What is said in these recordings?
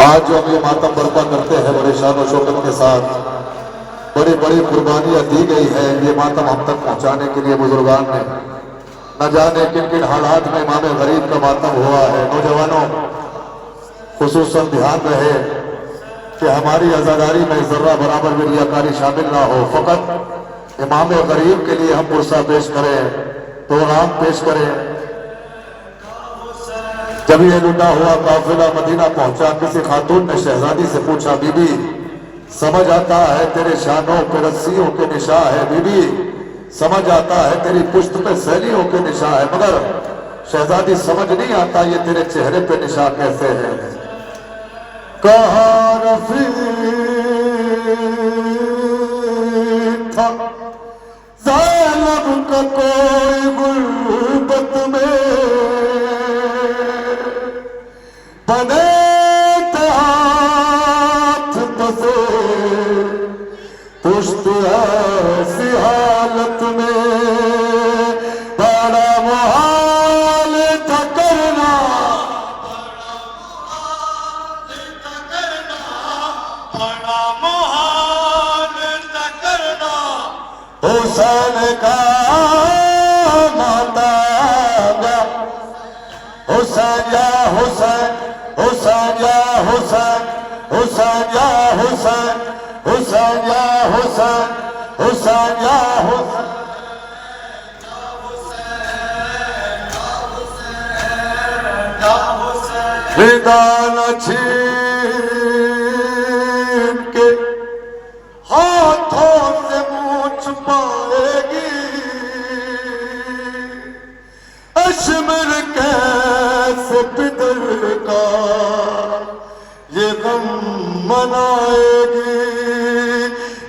آج جو ہم یہ ماتم برپا کرتے ہیں بڑے شان و شوکت کے ساتھ، بڑی بڑی قربانیاں دی گئی ہیں یہ ماتم ہم تک پہنچانے کے لیے بزرگان نے۔ نہ جانے کن کن حالات میں امام غریب کا ماتم ہوا ہے۔ نوجوانوں خصوصاً دھیان رہے کہ ہماری عزاداری میں ذرہ برابر بھی ریاکاری شامل نہ ہو، فقط امام غریب کے لیے ہم پرسہ پیش کریں، پروگرام پیش کریں۔ جب یہ لٹا ہوا قافلہ مدینہ پہنچا، کسی خاتون نے شہزادی سے پوچھا، بی بی سمجھ آتا ہے تیرے شانوں پہ رسیوں کے نشاں ہے، بی بی سمجھ آتا ہے تیری پشت پہ سیلیوں کے نشاں ہے، مگر شہزادی سمجھ نہیں آتا یہ تیرے چہرے پہ نشاں کیسے ہے۔ کہاں رفیق تھا زینب کا کوئی غربت میں، بنے تھے ہاتھ بسے پشت ایسی حالت میں، بڑا محال تھا کرنا، بڑا محال تھا کرنا حسین کا ماتا گیا، حسین یا حسین، حسین یا حسین، حسین یا حسین، حسین یا حسین، حسین یا حسین۔ ردان چھین کے ہاتھوں سے منہ چھپائے گی، اشمر کیسے پدر کا یہ غم منائے گی،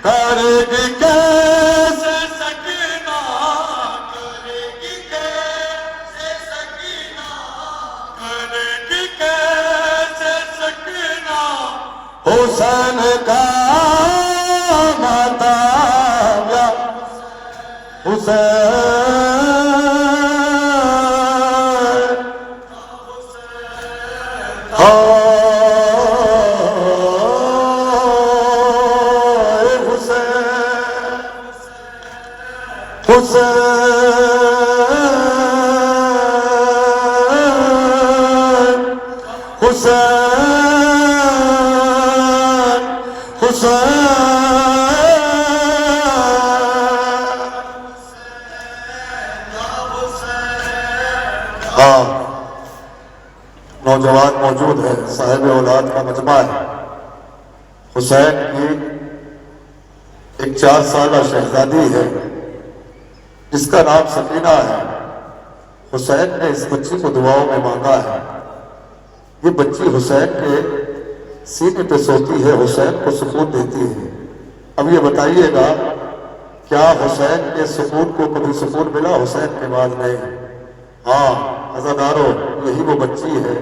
کرے گی کیسے سکینہ، کرے گی کیسے سکینہ، کرے گی کیسے سکینہ حسین کا ماتا گیا، حسین نوجوان موجود ہے، صاحب اولاد کا مجمع ہے۔ حسین کی ایک 4 سالہ شہزادی ہے جس کا نام سکینہ ہے۔ حسین نے اس بچی کو دعاؤں میں مانگا ہے۔ یہ بچی حسین کے سینے پہ سوتی ہے، حسین کو سکون دیتی ہے۔ اب یہ بتائیے گا کیا حسین کے سکون کو کبھی سکون ملا؟ حسین کے بعد نہیں۔ ہاں عزادارو، یہی وہ بچی ہے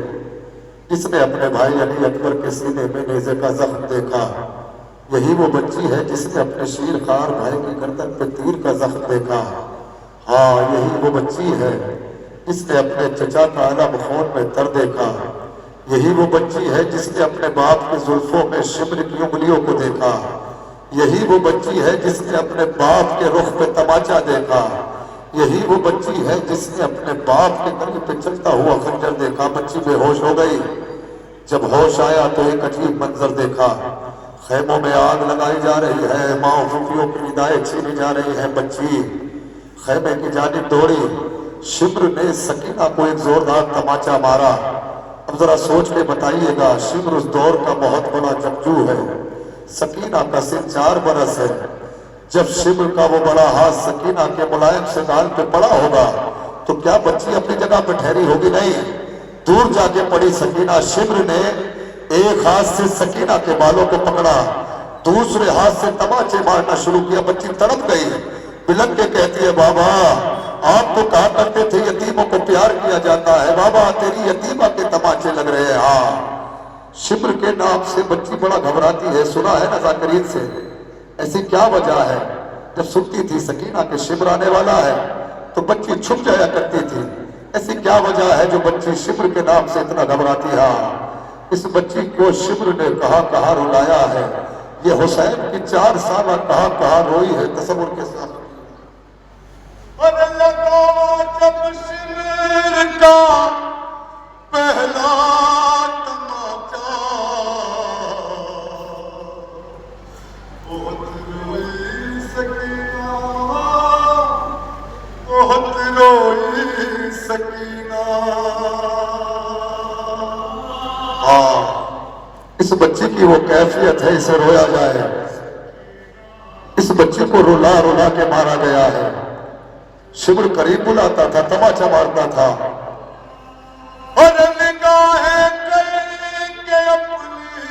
جس نے اپنے بھائی علی اکبر کے سینے میں نیزے کا زخم دیکھا۔ یہی وہ بچی ہے جس نے اپنے شیر خوار بھائی کی گردن پہ تیر کا زخم دیکھا۔ ہاں یہی وہ بچی ہے جس نے اپنے چچا کا علم خون میں تر دیکھا۔ یہی وہ بچی ہے جس نے اپنے باپ کی زلفوں میں شمر کی انگلیوں کو دیکھا۔ یہی وہ بچی ہے جس نے اپنے باپ کے رخ پہ تماچا دیکھا۔ یہی وہ بچی ہے جس نے اپنے باپ کے گلے پہ چلتا ہوا خنجر دیکھا۔ بچی بے ہوش ہو گئی۔ جب ہوش آیا تو ایک عجیب منظر دیکھا۔ خیموں میں آگ لگائی جا رہی ہے، ماں پھوپھیوں کی ندائیں چھینی جا رہی ہیں۔ بچی خیمے کی جانب دوڑی۔ شمر نے سکینہ کو ایک زوردار تماچا مارا۔ اب ذرا سوچ کے بتائیے گا، شمر اس دور کا بہت بڑا جنگجو ہے، سکینہ کا سن 4 برس ہے۔ جب شمر کا وہ بڑا ہاتھ سکینہ کے ملائم سے گال پہ پڑا ہوگا تو کیا بچی اپنی جگہ پہ ٹھہری ہوگی؟ نہیں، دور جا کے پڑی سکینہ۔ شمر نے ایک ہاتھ سے سکینہ کے بالوں کو پکڑا، دوسرے ہاتھ سے تماچے مارنا شروع کیا۔ بچی تڑپ گئی، بلند کے کہتی ہے، بابا آپ تو کہا کرتے تھے یتیموں کو پیار کیا جاتا ہے، بابا تیری یتیمہ کے تماچے لگ رہے ہیں۔ ہاں، شمر کے نام سے بچی بڑا گھبراتی ہے، سنا ہے نا ذاکرین سے۔ ایسی کیا وجہ ہے؟ جب سنتی تھی سکینہ کے شمر آنے والا ہے تو بچی چھپ جایا کرتی تھی۔ ایسی کیا وجہ ہے جو بچی شمر کے نام سے اتنا گھبراتی ہے؟ اس بچی کو شبر نے کہاں کہاں رلایا ہے، یہ حسین کی 4 سالہ کہاں کہاں روئی ہے، تصور کے ساتھ۔ اور لگا جب شمر کا پہلا تماچا، بہت روئی سکینہ، بہت روئی سکینہ۔ ہاں، اس بچی کی وہ کیفیت ہے، اسے رویا جائے۔ اس بچی کو رلا رلا کے مارا گیا ہے۔ شبر قریب بلاتا تھا، تماچا مارتا تھا۔ اور نگاہیں کر کے اپنی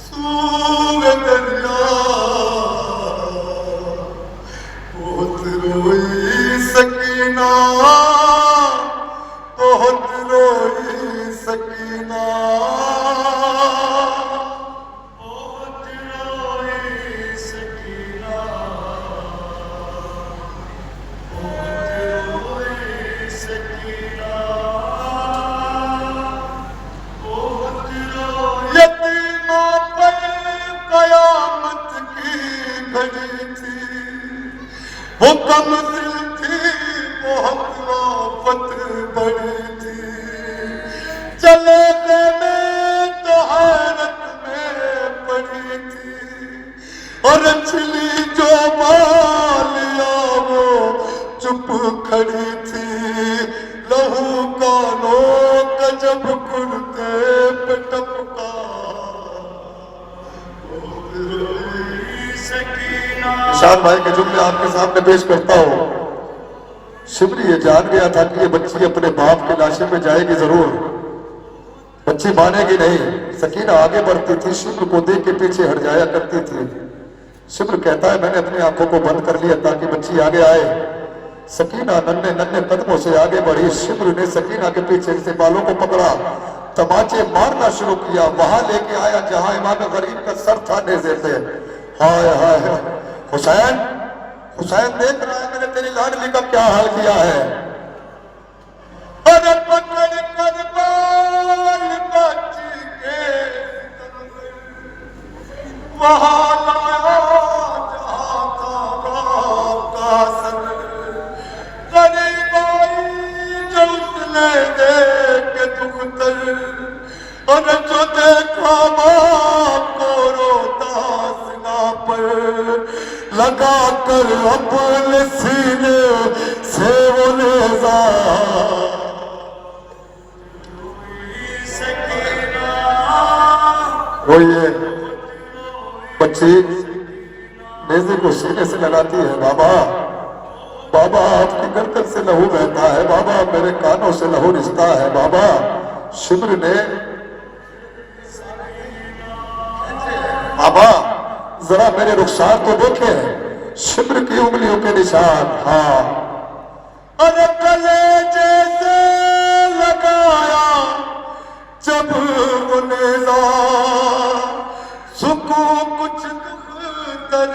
سوئے دریا، بہت روئی سکینہ، بہت روئی سکینہ، بہت روئی سکینہ، بہت روئی سکینہ، بہت روئی۔ یتیموں پر قیامت کی گھڑی تھی، وہ کمزل تھی، بہت آفت بڑی تھی، چلے میں تو حیرت میں پڑی تھی، اور چھلی جو بالیا وہ چپ کھڑی تھی، لہو کانوں کا جب کرتے پہ ٹپکا، بہت روئی سکینہ۔ نشان بھائی کے جملے آپ کے سامنے پیش کرتا ہوں۔ شبر یہ جان گیا تھا کہ یہ بچی اپنے باپ کے لاشے میں جائے گی ضرور، بچی مانے گی نہیں۔ سکینہ آگے بڑھتی تھی، شبر کو دیکھ کے پیچھے ہٹ جایا کرتی تھی۔ شبر کہتا ہے میں نے اپنی آنکھوں کو بند کر لیا تاکہ بچی آگے آئے۔ سکینہ ننھے ننھے قدموں سے آگے بڑھی، شبر نے سکینہ کے پیچھے سے بالوں کو پکڑا، تماچے مارنا شروع کیا، وہاں لے کے آیا جہاں امام غریب کا سر تھا نیزے پہ۔ ہائے ہائے، حسین حسین دیکھ رہا ہے میں نے تیری لاڈلی کا کیا حال کیا ہے۔ اور پکڑ کر بال بچی کے وہاں لایا جہاں تھا باپ کا سر، غریب آئی جو اس نے دیکھ دختر، اور جو دیکھا باپ کو روتا سنا پر، لگا کر اپنے سینے سے وہ نیزہ، روئی سکینہ، روئیے۔ بچی نیزے کو سینے سے لگاتی ہے، بابا بابا آپ کی گردن سے لہو بہتا ہے، بابا میرے کانوں سے لہو رستا ہے، بابا۔ شبر نے بابا ذرا میرے رخسار تو دیکھے، شبر کی انگلیوں کے نشان۔ ہاں، اور کلیجے سے لگایا جب وہ نیزہ، سکون کچھ دختر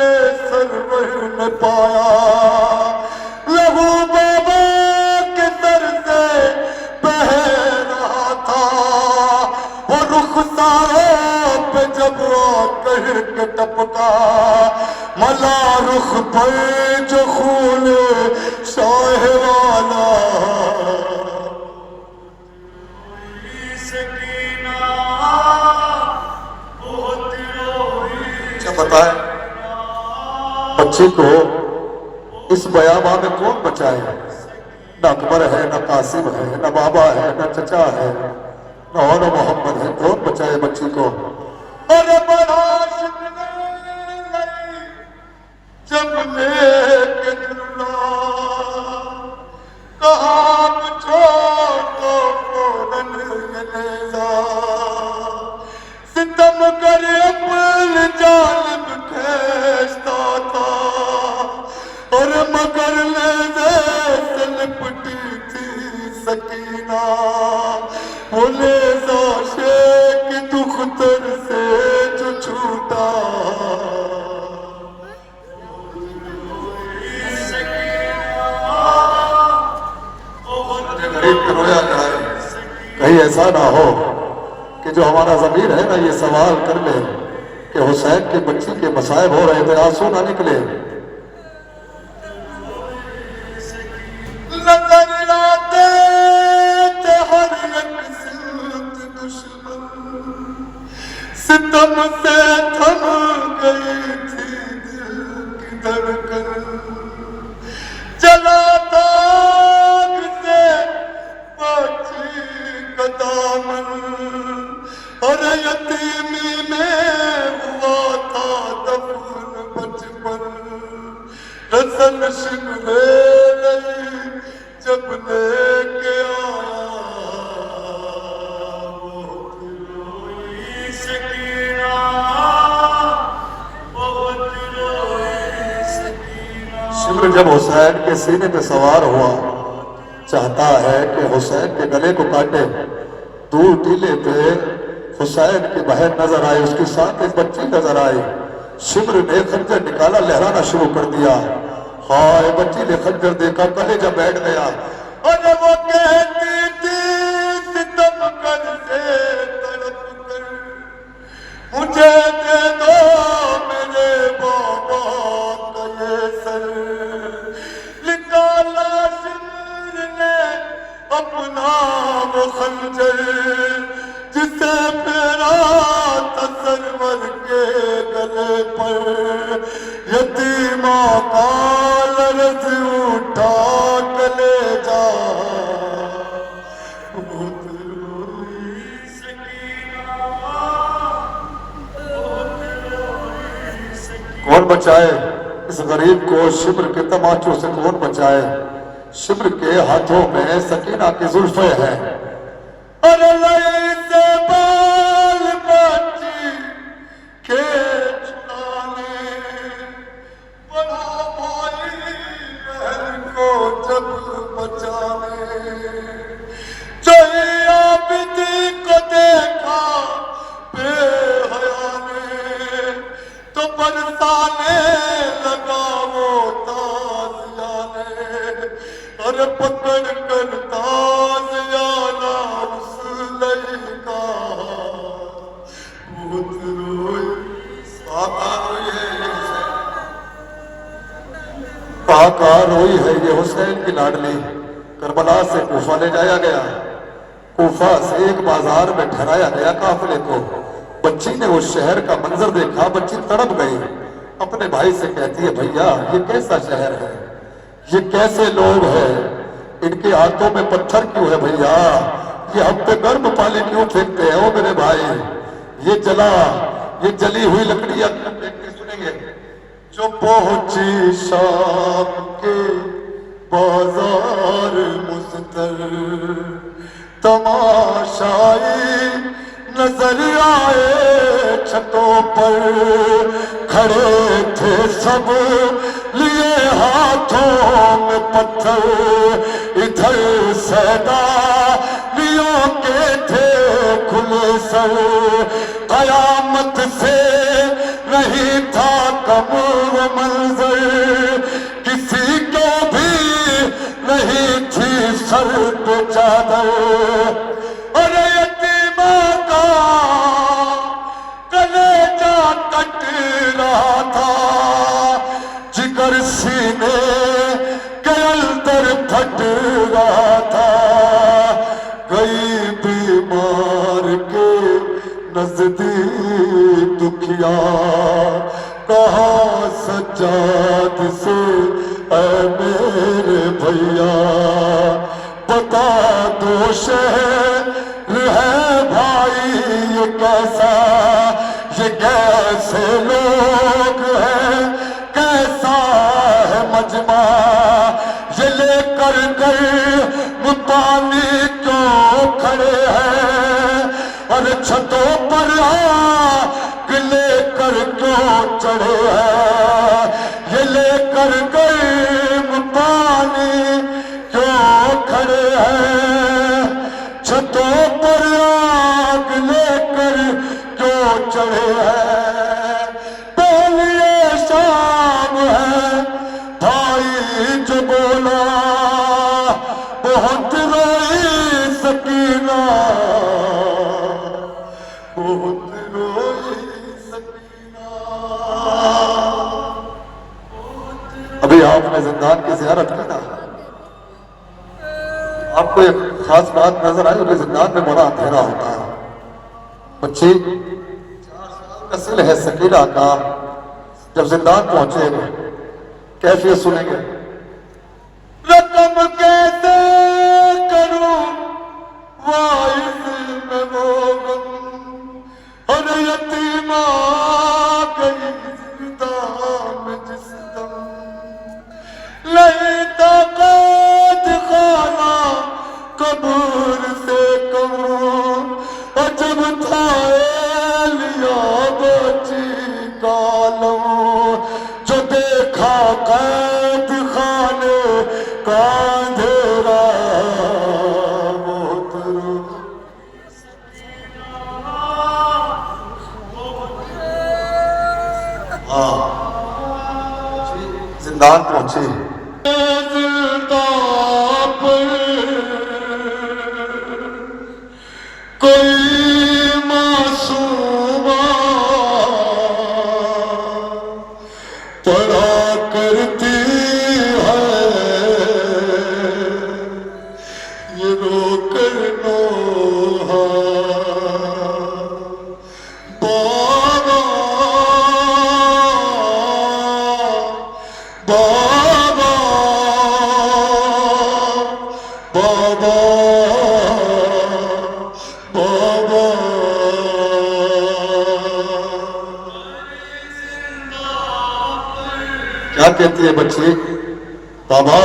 سرور نے پایا، لہو بابا کے سر سے بہ رہا تھا، وہ رخساروں پہ جب آ کر کے ٹپکا، ملا رخ پر جو خون شاہ والا، روئی سکینہ، بہت روئی۔ کیا پتا ہے بچی کو اس بیاباں میں کون بچائے؟ نہ اکبر ہے، نہ قاسم ہے، نہ بابا ہے، نہ چچا ہے، نہ اور محمد ہے، کون بچائے بچی کو؟ اور بڑا شکر لئی جب لے کے جھولا، کہا چھوڑ دو فوراً یہ نیزہ، ستم کر اپنی جانب کھینچتا تھا، اور مگر نیزے سے لپٹی تھی سکینہ، وہ نیزہ شیخ دختر سے جو چھوٹا، غریب کو رویا جائے، کہیں ایسا نہ ہو کہ جو ہمارا ضمیر ہے نا یہ سوال کر لے کہ حسین کی بچی کے مصائب ہو رہے تھے آنسو نہ نکلے. نظر آتے تھے ہر ایک سمت دشمن ستم سے تھم گئی تھی دل کی دھڑکن جلا داغ سے بچی کا دامن اور یتیمی میں ہوا تھا دفن بچپن رسن شکوے نہیں جب لے کے آیا بہت روئی سکینہ بہت روئی سکینہ. شمر جب حسین کے سینے پہ سوار ہوا چاہتا ہے کہ حسین کے گلے کو کاٹے. دور ٹیلے پہ حسین کی بہن نظر آئی اس کے ساتھ ایک بچی نظر آئی. شمر نے خنجر نکالا لہرانا شروع کر دیا. ہائے بچی نے خنجر دیکھا کلیجہ بیٹھ گیا. اور وہ کہتی تھی ستم کر سے تڑپ کر مجھے دے دو میرے بابا کا یہ سر. نکالا شمر نے اپنا وہ خنجر جسے پھیرا تھا سرور کے گلے پر. یتیمہ کا لرز اٹھا کلیجہ بہت روئی سکینہ بہت روئی سکینہ. کون بچائے اس غریب کو شمر کے تماچوں سے کون بچائے. شمر کے ہاتھوں میں سکینہ کی زلفیں ہیں. اور لئی سے بال بچی کے چھڑانے بڑا بھائی بہن کو جب بچانے چوہی عابدی کو دیکھا بے حیا نے تو برسانے لگا وہ تازیانے اور پکڑ کر تازیانہ اس لئی کا بہت روئی. کہاں روئی ہے یہ حسین کی لاڈلی. کربلا سے کوفہ لے جایا گیا. کوفہ سے ایک بازار میں ٹھہرایا گیا قافلے کو. بچی نے اس شہر کا منظر دیکھا. بچی تڑپ گئی. اپنے بھائی سے کہتی ہے بھیا یہ کیسا شہر ہے یہ کیسے لوگ ہیں ان کے ہاتھوں میں پتھر کیوں ہے بھیا یہ ہم پہ گرم پانی کیوں پھینکتے ہیں او میرے بھائی یہ جلی ہوئی لکڑیاں کیوں پھینکتے. سنیں گے جو پہنچی شام کے بازار مزدر تماشائی نظر آئے چھتوں پر کھڑے تھے سب لیے ہاتھوں میں پتھر. ادھر سیدالیوں کے تھے کھلے سر. قیامت سے نہیں تھا کم وہ منظر کسی کو بھی نہیں تھی سر پہ چادر. اور یتیمہ کا کلیجہ کٹ رہا تھا جگر سینے کے اندر پھٹ رہا تھا. گئی بیمار کے نزدیک دکھیا کہا سجاد سے اے میرے بھیا بتا دو شہر ہے بھائی یہ کیسا یہ کیسے لوگ ہیں کیسا ہے مجمع یہ لے کر گئے پانی کیوں کھڑے ہیں اور چھتوں پر آگ لے کر کیوں چڑھے ہیں یہ لے کر گئے پانی کیوں کھڑے ہیں چھتوں پر آگ لے کر کیوں چڑھے ہیں. پہلی شام ہے بھائی جو بولا بہت روئی سکینہ خاص بات نظر آئی کہ زندان میں بڑا اندھیرا ہوتا ہے. بچی 4 سال کا سن ہے سکینہ کا. جب زندان پہنچے کیفیت سنیں گے. رقم کیسے کروں وائز میں وہ غم، اور یتیم آ گئی زندان میں جس دم، نہیں طاقت خانہ قبر سے کم، اور جب تھا لیا بچی کا لم، جو دیکھا قید خانے کا اندھیرا محترم. زندان پہنچی. زندان پر کوئی معصوم پڑھا کرتی ہے یہ رو کر نوحہ. بابا بابا بابا بابا. کیا کہتی ہے بچی؟ بابا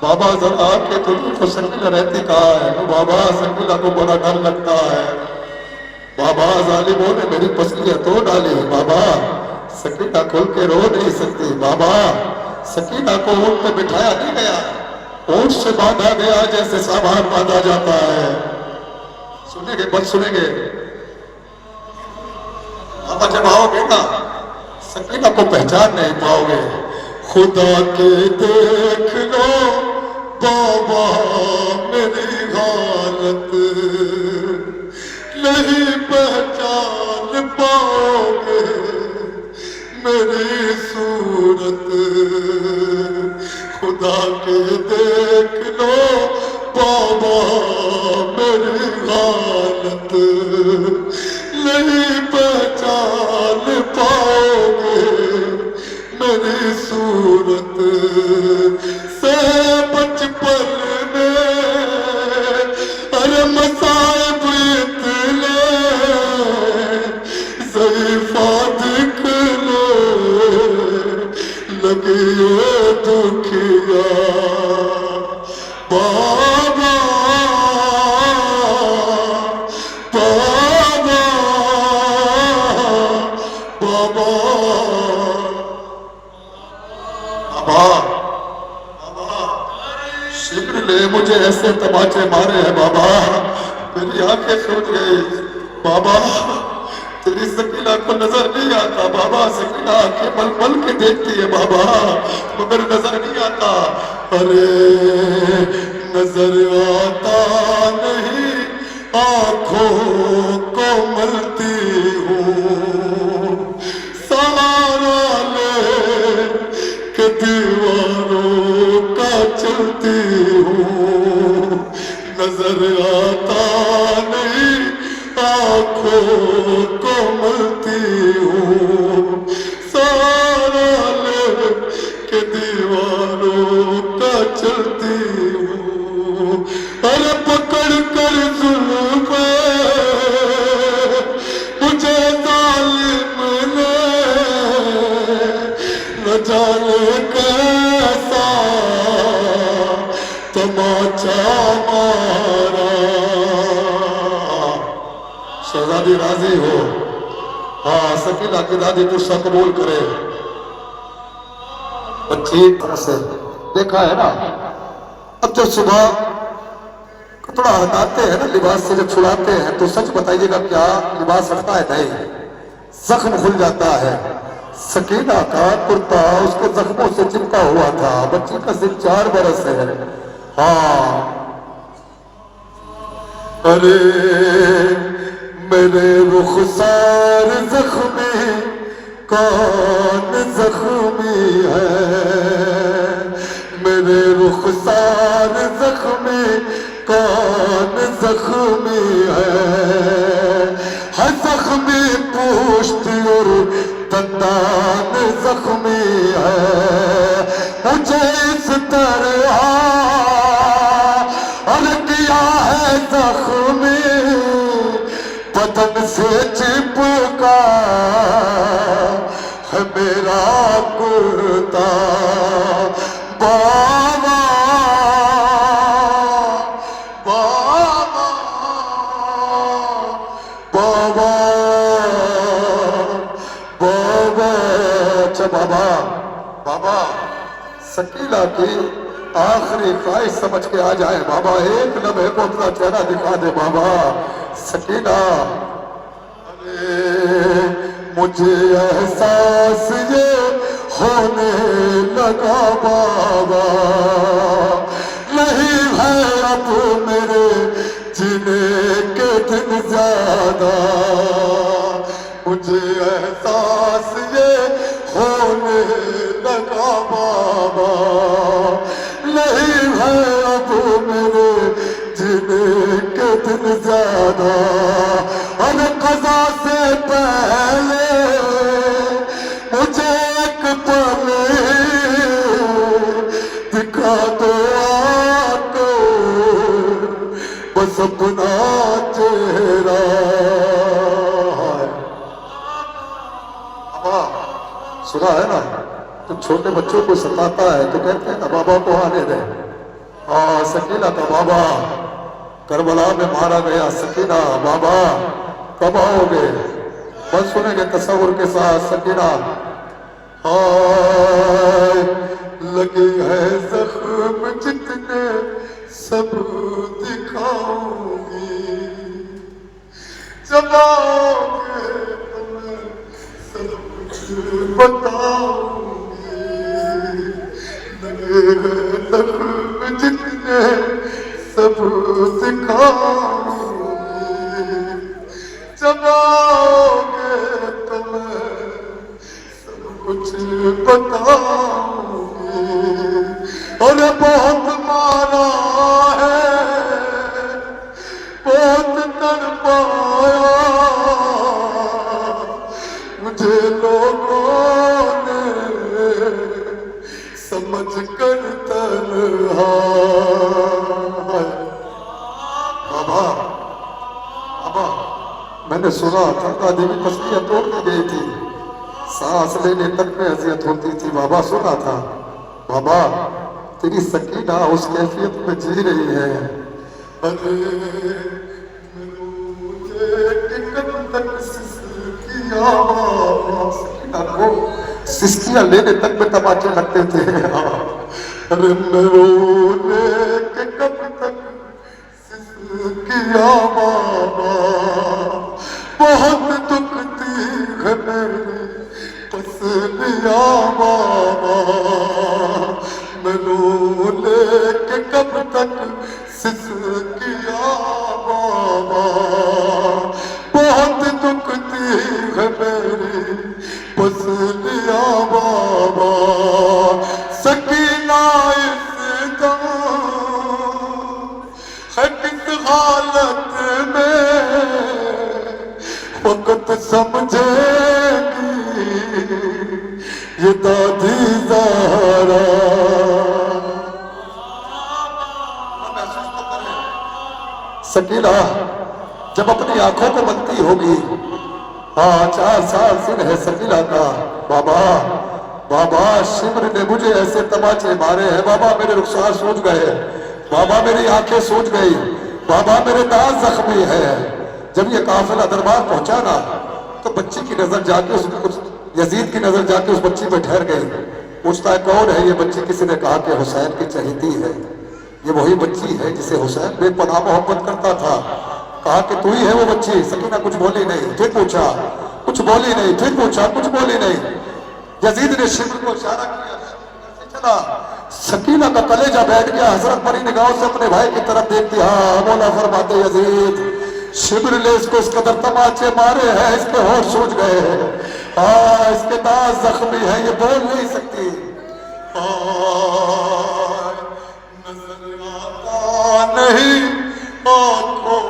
بابا ذرا آ کے تو سکینہ رہتی کہاں ہے؟ بابا سکینہ کو بڑا ڈر لگتا ہے. بابا ظالموں نے میری پسلیاں توڑ ڈالی. بابا سکینہ کھل کے رو نہیں سکتی. بابا سکینہ کو اونٹ پہ بٹھایا نہیں گیا، اونٹ سے باندھا گیا جیسے سامان باندھا جاتا ہے. سنیں گے بس سنیں گے. بابا جب آؤ گے نا سکینہ کو پہچان نہیں پاؤ گے. خدا کے دیکھ لو بابا میری حالت، نہیں پہچان پاؤ گے میری صورت. خدا کے دیکھ لو بابا میری حالت، نہیں پہچان پاؤ گے میری صورت. سے بچپن میں ارے مصائب اتنے ضعیفہ دکھنے لگی دکھیا. بابا بابا بابا بابا شکر نے مجھے ایسے تماچے مارے ہیں. بابا میری آنکھیں پھوٹ گئی. بابا تیری سکینہ کو نظر نہیں آتا. بابا سکینہ آنکھیں پل پل کے دیکھتی ہے بابا مگر نظر نہیں آتا. ارے نظر آتا نہیں آنکھوں کو ملتی ہوں، سہارا لے کے دیواروں کا چلتی ہوں. نظر آتا نہیں آنکھوں کو ملتی ہوں، سہارا لے کے دیواروں کا چلتی ہوں. ارے پکڑ کر زلفیں مجھے ظالم نے نہ جانے کیسا تماچا مارا. شہزادی راضی ہو؟ ہاں سکینہ کی دادی تو سب قبول کرے. بچی طرح سے دیکھا ہے نا. اب جو صبح کپڑا ہٹاتے ہیں نا لباس سے جب چھڑاتے ہیں تو سچ بتائیے گا کیا لباس ہٹتا ہے؟ نہیں، زخم کھل جاتا ہے. سکینہ کا کرتا اس کے زخموں سے چپکا ہوا تھا. بچی کا سن 4 برس ہے. ہاں ارے میرے رخسار زخمی کون زخمی ہے، میرے رخسار زخمی کون زخمی ہے زخمی پوشت اور دندان زخمی ہے مجھے اس طرح اور کیا ہے زخمی بدن سے چپکا ہے میرا کرتا بابا بابا بابا بابا اچھا بابا بابا سکینہ کی آخری خواہش سمجھ کے آ جائے بابا ایک لمحے کو اپنا چہرہ دکھا دے بابا سکینہ مجھے احساس یہ ہونے لگا بابا نہیں ہے اب میرے جینے کے دن زیادہ مجھے احساس یہ ہونے لگا بابا نہیں ہے اب میرے جینے کے دن زیادہ اور قضا سے پہلے مجھے ایک پل دکھا دو آقا بس اپنا چہرہ سنا ہے نا تو چھوٹے بچوں کو ستاتا ہے تو کہتے ہیں نا بابا کو آنے دے سکینہ کا بابا کربلا میں مارا گیا سکینہ بابا کب آؤ گے بس سنیں گے تصور کے ساتھ سکینہ لگے ہے زخم جتنے سب دکھاؤں گی جب آؤ گے تمہیں سب کچھ بتاؤں گی لگے ہے زخم جتنے سب دکھاؤں گی جب آؤ گے تمہیں سب کچھ بتاؤں گی اور بہت مارا ہے بہت تڑپایا مجھے لوگوں نے سمجھ کر تنہا بابا بابا میں نے سنا تھا دیوی پسلیاں توڑ گئی تھی سانس لینے تک میں اذیت ہوتی تھی بابا سنا تھا بابا تیری سکینہ اس کیفیت میں جی رہی ہے سکینہ کو سسکیاں لینے تک میں تماچے لگتے تھے ارے میں رونے کے کب تک سسکیاں بابا بہت دکھتی ہے میری پسلیاں بابا میں رونے کے کب تک سسکیاں بابا بہت دکھتی ہے میری پسلیاں بابا سکینہ اس دم ہے کس حالت میں وقت سمجھے گی یہ دادی زہرا سکینہ جب اپنی آنکھوں کو بنتی ہوگی 4 سال سن ہے سکینہ کا بابا بابا شمر نے مجھے ایسے تماچے مارے ہیں بابا میرے رخسار سوج گئے بابا میری آنکھیں سوج گئی بابا میرے دانت زخمی ہے جب یہ قافلہ دربار پہنچا نا تو بچی کی نظر جا کے یزید کی نظر جا کے اس بچی پہ ٹھہر گئی پوچھتا ہے کون ہے یہ بچی کسی نے کہا کہ حسین کی چہیتی ہے یہ وہی بچی ہے جسے حسین بے پناہ محبت کرتا تھا کہا کہ تو ہی ہے وہ بچی سکینہ کچھ بولی نہیں پھر پوچھا کچھ بولی نہیں پھر پوچھا کچھ بولی نہیں یزید نے شمر کو اشارہ کیا چلا سکینہ کا کلیجہ بیٹھ گیا حضرت بڑی نگاہوں سے اپنے بھائی کی طرف دیکھتی ہاں مولا فرماتے یزید شمر نے اس کو اس قدر تماچے مارے ہیں اس کے ہوش سوج گئے ہیں اس کے دانت زخمی ہیں یہ بول نہیں سکتی نظر آتا نہیں آنکھوں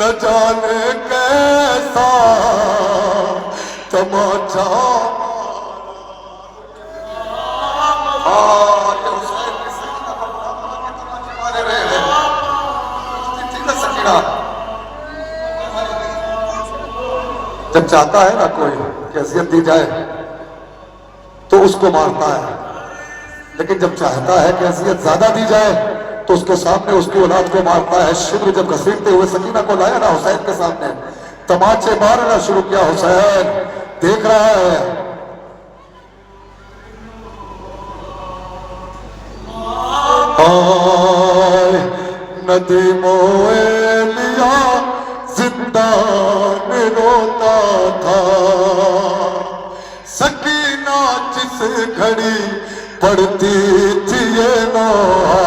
نہ جانے کیسا تماچا جب چاہتا ہے نا کوئی کہ اذیت دی جائے تو اس کو مارتا ہے، لیکن جب چاہتا ہے کہ اذیت زیادہ دی جائے تو اس کے سامنے اس کی اولاد کو مارتا ہے۔ شبر جب گھسیٹتے ہوئے سکینہ کو لایا نا حسین کے سامنے، تماچے مارنا شروع کیا۔ حسین دیکھ رہا ہے، آئے ندیمو ایلیا زندان روتا تھا، سکینہ جس گھڑی پڑھتی تھی یہ نوحہ،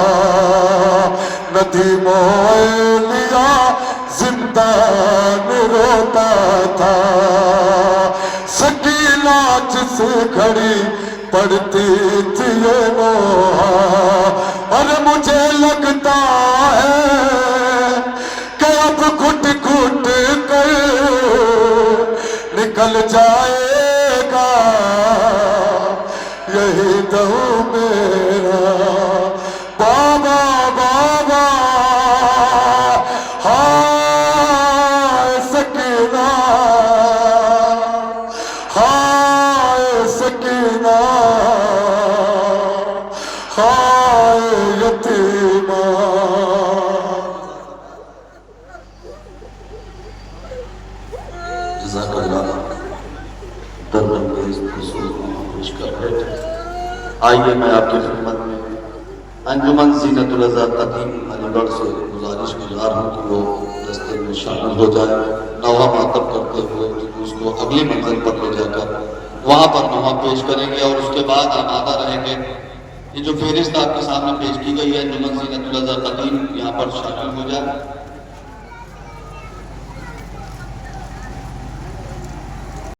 ندیمو ایلیا زندان روتا تھا، سکینہ جس گھڑی پڑھتی تھی یہ نوحہ، اور مجھے لگتا ہے کہ اب گھٹ گھٹ کر نکل جائے گا یہی دم میرا، بابا بابا ہائے سکینہ، ہائے سکینہ، ہائے یتیمہ۔ جزاک اللہ درنگیز رسول پیش کر رہے تھے۔ آئیے میں آپ کی خدمت میں انجمن زینت الرضا تقیم علی گڑھ سے گزارش گزار ہوں کہ وہ دستے میں شامل ہو جائے، نوحہ ماتم کرتے ہوئے اس کو اگلی منزل پر لے جا کر وہاں پر نوحہ پیش کریں گے، اور اس کے بعد آمادہ رہیں گے۔ یہ جو فہرست آپ کے سامنے پیش کی گئی ہے انجمن زینت الرضا تقیم، یہاں پر شامل ہو جائے۔